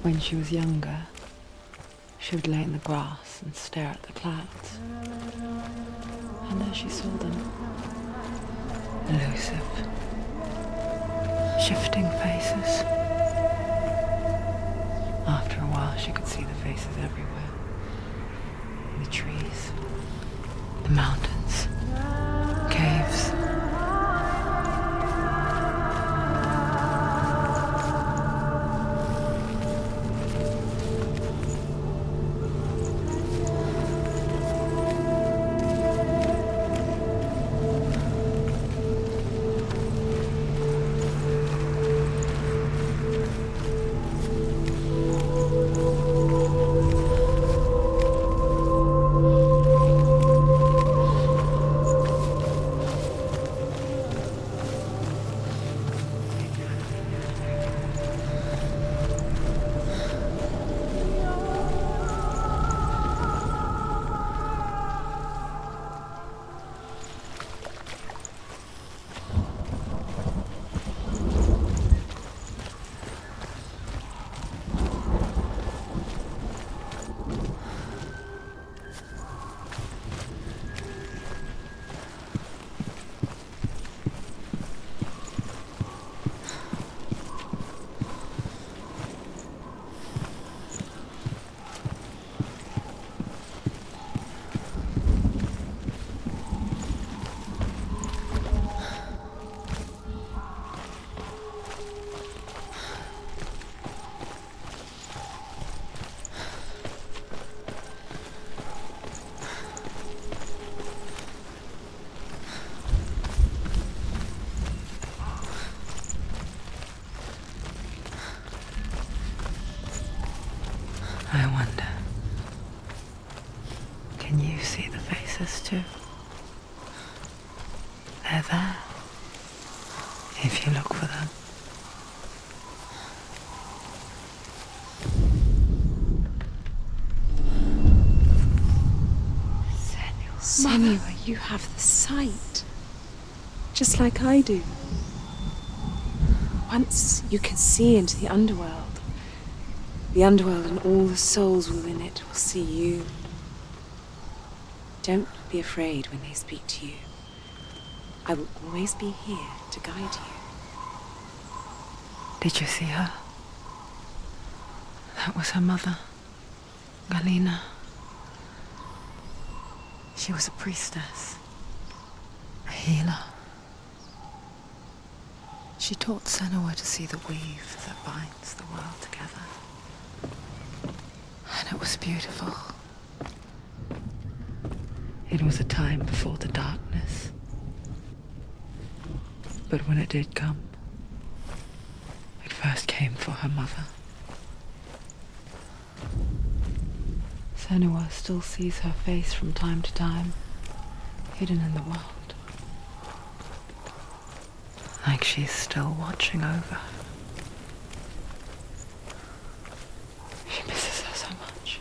When she was younger, she would lay in the grass and stare at the clouds. And as she saw them, elusive, shifting faces. After a while, she could see the faces everywhere. In the trees, the mountains, caves. I wonder, can you see the faces too? They're there, if you look for them. Senua, you have the sight. Just like I do. Once you can see into the underworld and all the souls within it will see you. Don't be afraid when they speak to you. I will always be here to guide you. Did you see her? That was her mother, Galina. She was a priestess, a healer. She taught Senua to see the weave that binds the world together. And it was beautiful. It was a time before the darkness. But when it did come, it first came for her mother. Senua still sees her face from time to time, hidden in the world. Like she's still watching over her. She misses her so much.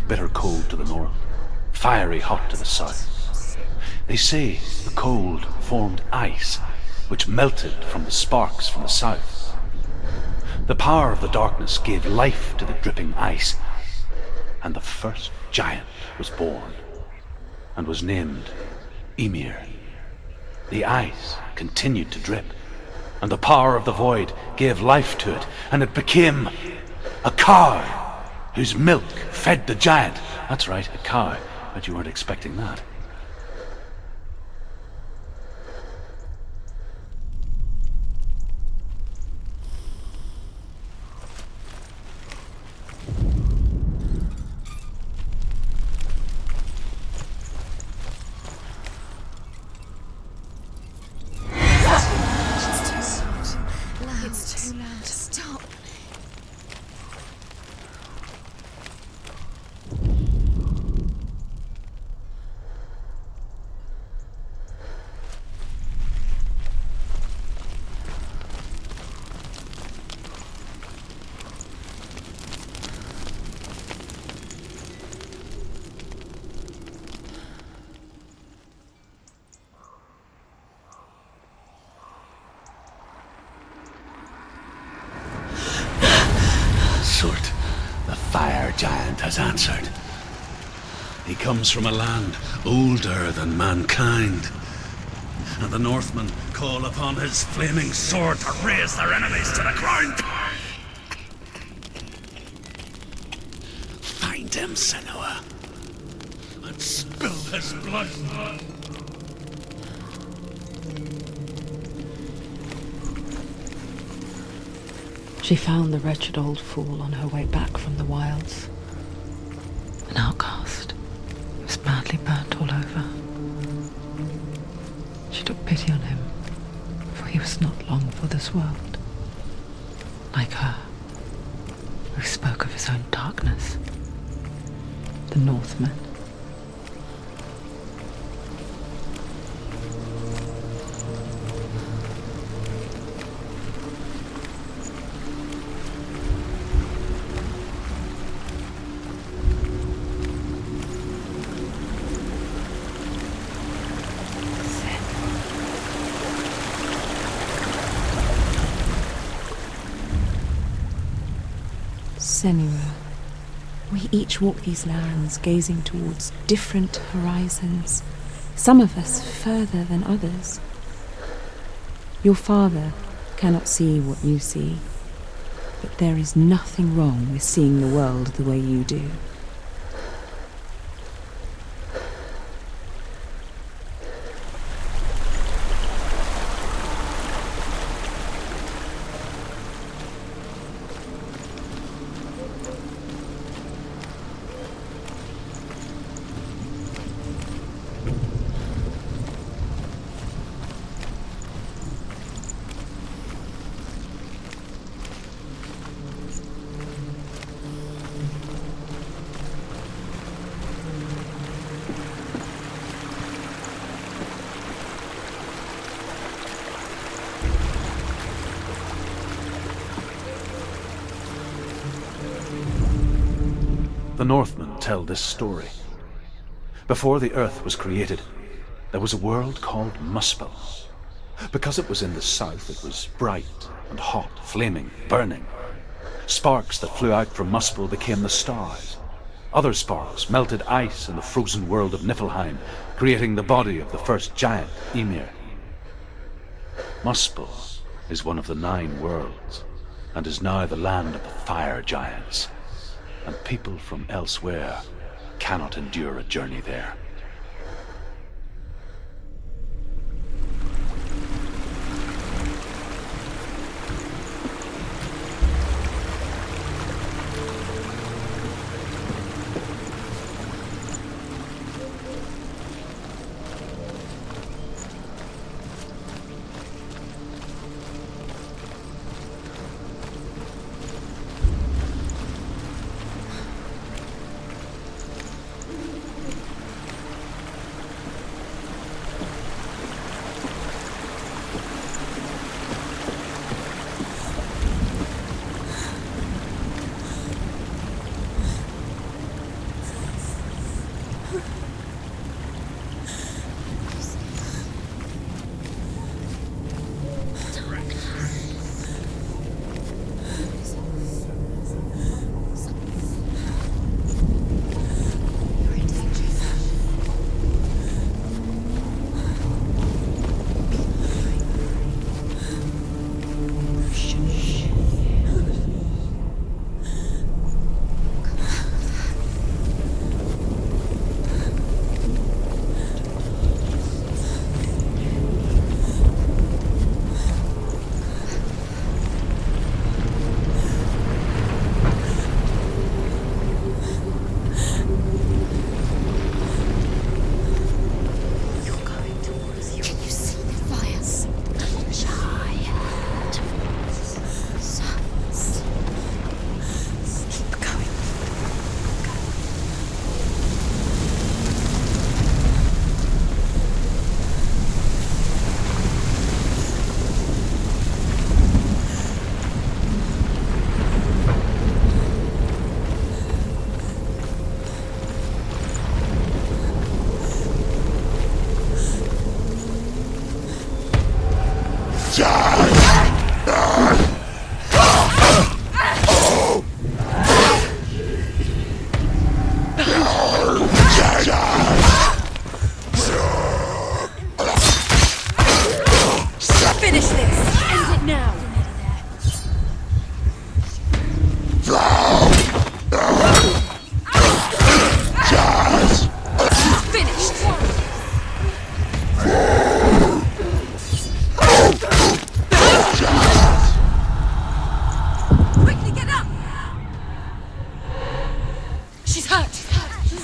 Bitter cold to the north, fiery hot to the south. They say the cold formed ice, which melted from the sparks from the south. The power of the darkness gave life to the dripping ice, and the first giant was born, and was named Ymir. The ice continued to drip, and the power of the void gave life to it, and it became a cow whose milk fed the giant. That's right, a cow. Bet you weren't expecting that. It's too loud. Stop. Surtr, the fire giant, has answered. He comes from a land older than mankind, and the Northmen call upon his flaming sword to raze their enemies to the ground. Find him, Senua, and spill his blood. She found the wretched old fool on her way back from the wilds. An outcast. He was badly burnt all over. She took pity on him, for he was not long for this world. Like her, who spoke of his own darkness. The Northmen. Senua, we each walk these lands gazing towards different horizons, some of us further than others. Your father cannot see what you see, but there is nothing wrong with seeing the world the way you do. The Northmen tell this story. Before the earth was created, there was a world called Muspel. Because it was in the south, it was bright and hot, flaming, burning. Sparks that flew out from Muspel became the stars. Other sparks melted ice in the frozen world of Niflheim, creating the body of the first giant, Ymir. Muspel is one of the 9 worlds, and is now the land of the fire giants. And people from elsewhere cannot endure a journey there.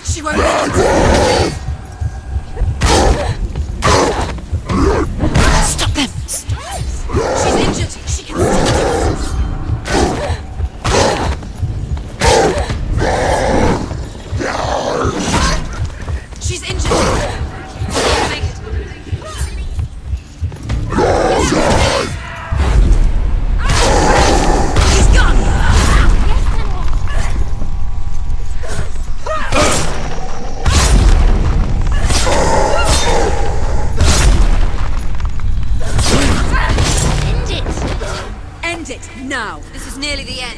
She won't let it. Stop them! She's injured. She can still do it. She's injured. Make it. He's gone. End it now. This is nearly the end.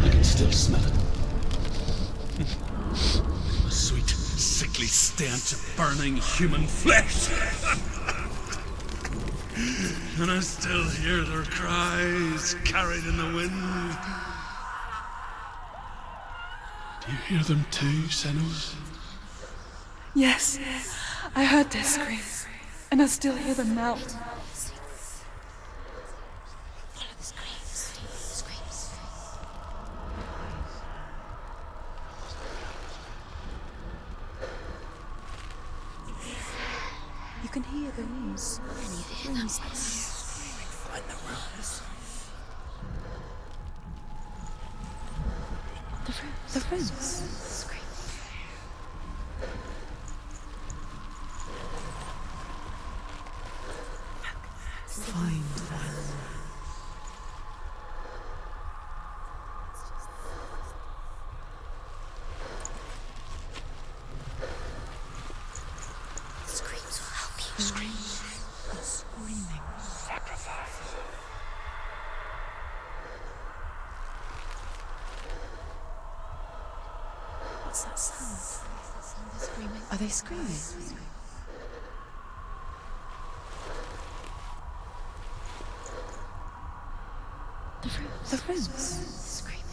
I can still smell it. A sweet, sickly stench of burning human flesh. And I still hear their cries carried in the wind. Do you hear them too, Senua? Yes, I heard their screams, and I still hear them now. You can hear the rooms. Find the rooms. The rooms. Find them. Screams will help you. Screams. Screaming. Sacrifice. What's that sound? They're screaming. Are they screaming? The rooms. Screaming.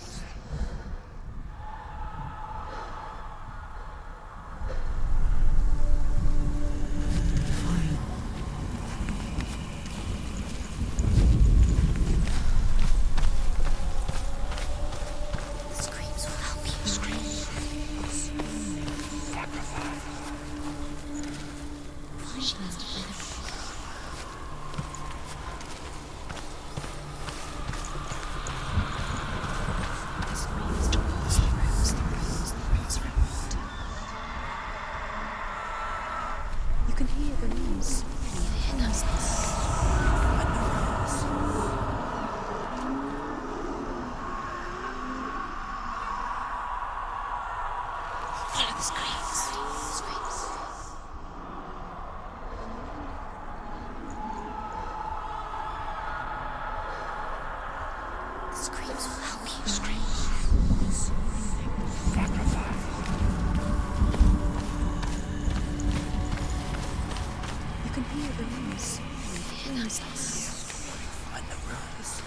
Screams will help you. Screams. Sacrifice. You can hear the rooms. Follow the screams. Screams will help you. Screams. Sacrifice. You can hear the rooms. Find the rooms.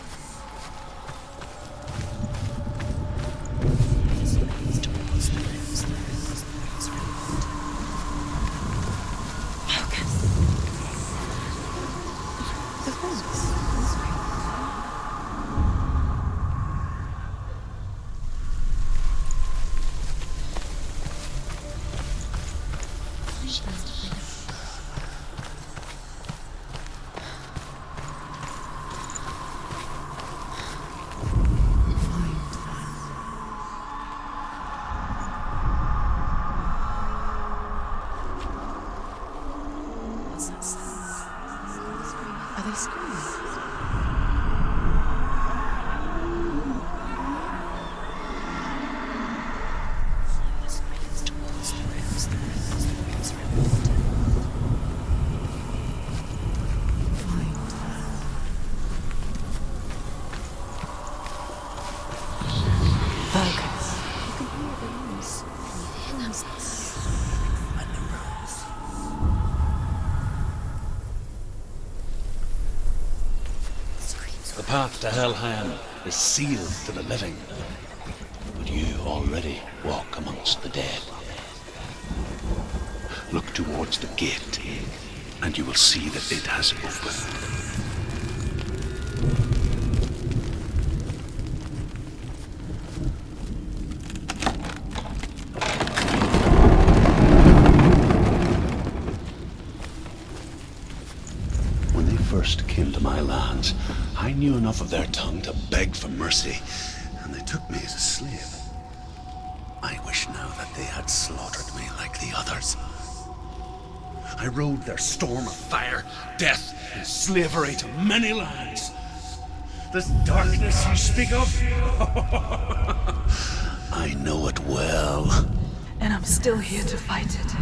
The rooms. What's that sound? Are they screaming? Focus. You can hear the rooms. Find the rooms. Screams The path to Helheim is sealed to the living. that you already walk amongst the dead. Look towards the gate, and you will see that it has opened. First came to my lands, I knew enough of their tongue to beg for mercy, and they took me as a slave. I wish now that they had slaughtered me like the others. I rode their storm of fire, death, and slavery to many lands. This darkness you speak of, I know it well. And I'm still here to fight it.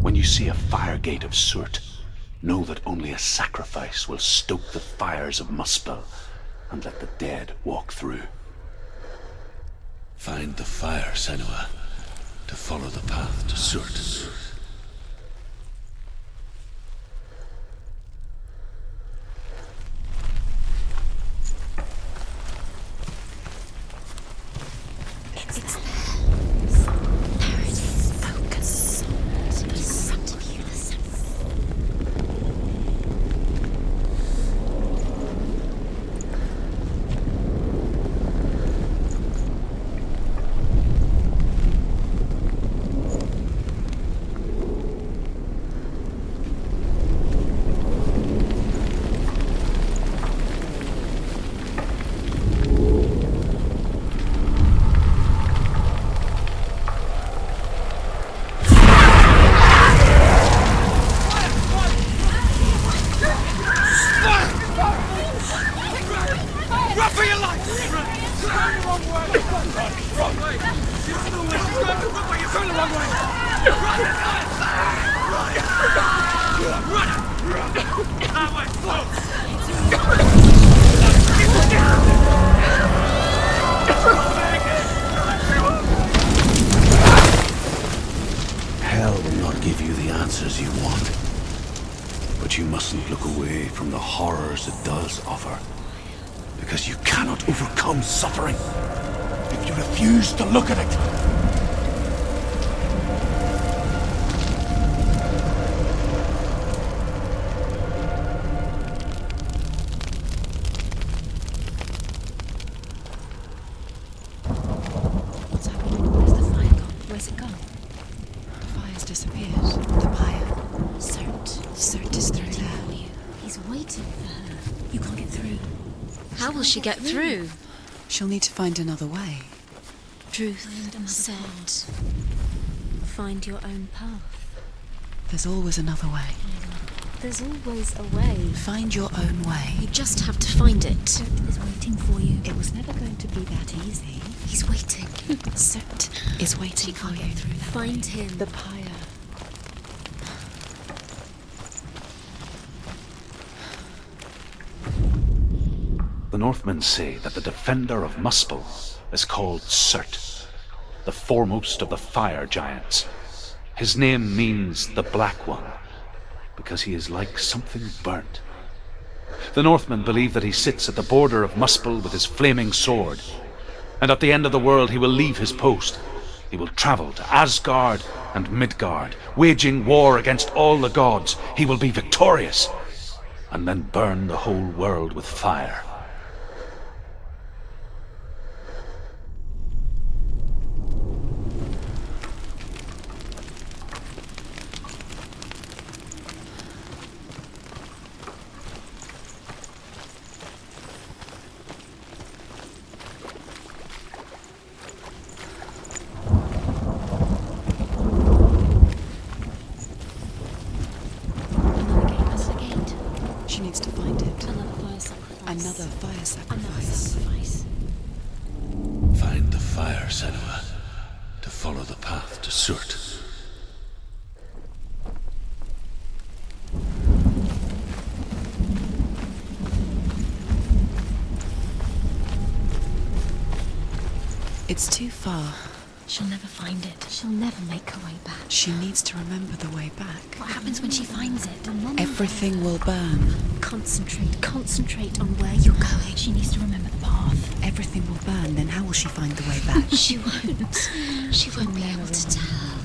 When you see a fire gate of Surtr, know that only a sacrifice will stoke the fires of Muspel and let the dead walk through. Find the fire, Senua, to follow the path to Surtr. It's there. There it is. Focus. In front of you, the sun. Hell will not give you the answers you want. But you mustn't look away from the horrors it does offer. Because you cannot overcome suffering if you refuse to look at it. What's happened? Where's the fire gone? Where's it gone? The fire's disappeared. The pyre. Surtr is through there. He's waiting for her. You can't get through. How will she get through? She'll need to find another way. Truth said, find your own path. There's always another way. There's always a way. Find your own way. You just have to find it. Surtr is waiting for you. It was never going to be that easy. He's waiting. Surtr is waiting for you. Find him. The pyre. The Northmen say that the defender of Muspel is called Surtr, the foremost of the fire giants. His name means the Black One, because he is like something burnt. The Northmen believe that he sits at the border of Muspel with his flaming sword, and at the end of the world he will leave his post. He will travel to Asgard and Midgard, waging war against all the gods. He will be victorious, and then burn the whole world with fire. She needs to find it. Another fire sacrifice. Find the fire, Senua, to follow the path to Surtr. It's too far. She'll never find it. She'll never make her way back. She needs to remember the way back. What happens when she finds it? Everything will burn. Concentrate on where you're going. She needs to remember the path. Everything will burn, then how will she find the way back? She won't. She won't be able to tell.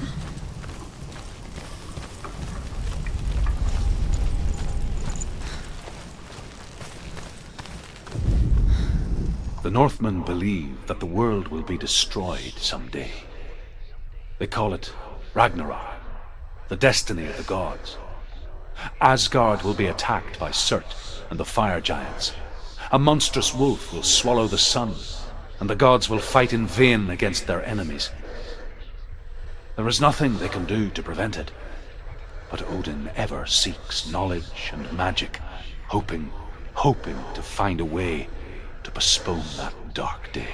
The Northmen believe that the world will be destroyed someday. They call it Ragnarok, the destiny of the gods. Asgard will be attacked by Surtr and the fire giants. A monstrous wolf will swallow the sun, and the gods will fight in vain against their enemies. There is nothing they can do to prevent it, but Odin ever seeks knowledge and magic, hoping to find a way to postpone that dark day.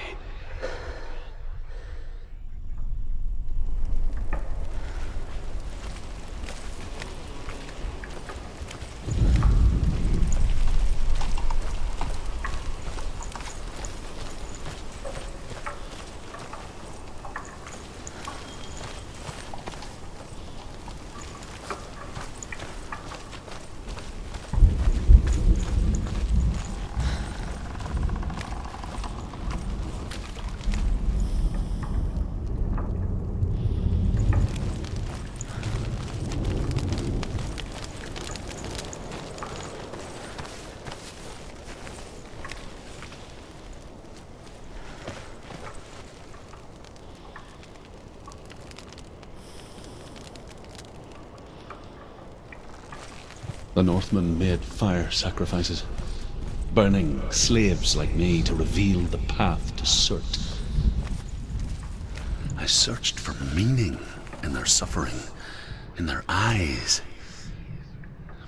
The Northmen made fire sacrifices, burning slaves like me to reveal the path to Surtr. I searched for meaning in their suffering, in their eyes.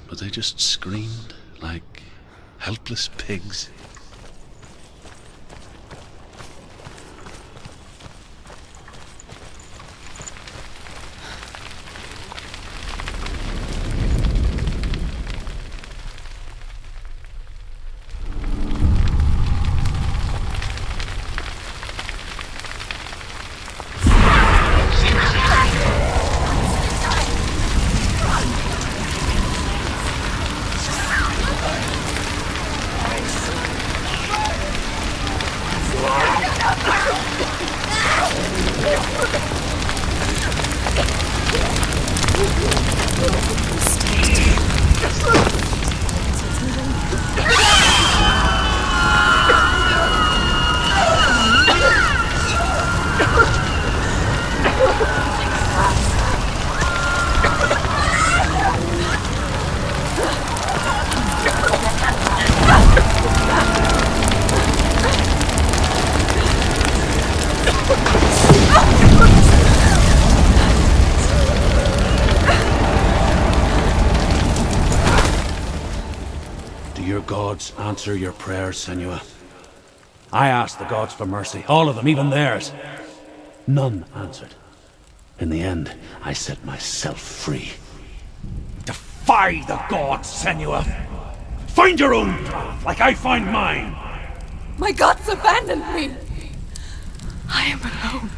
But they just screamed like helpless pigs. Do your gods answer your prayers, Senua? I asked the gods for mercy, all of them, even theirs. None answered. In the end, I set myself free. Defy the gods, Senua! Find your own path, like I find mine! My gods abandoned me! I am alone.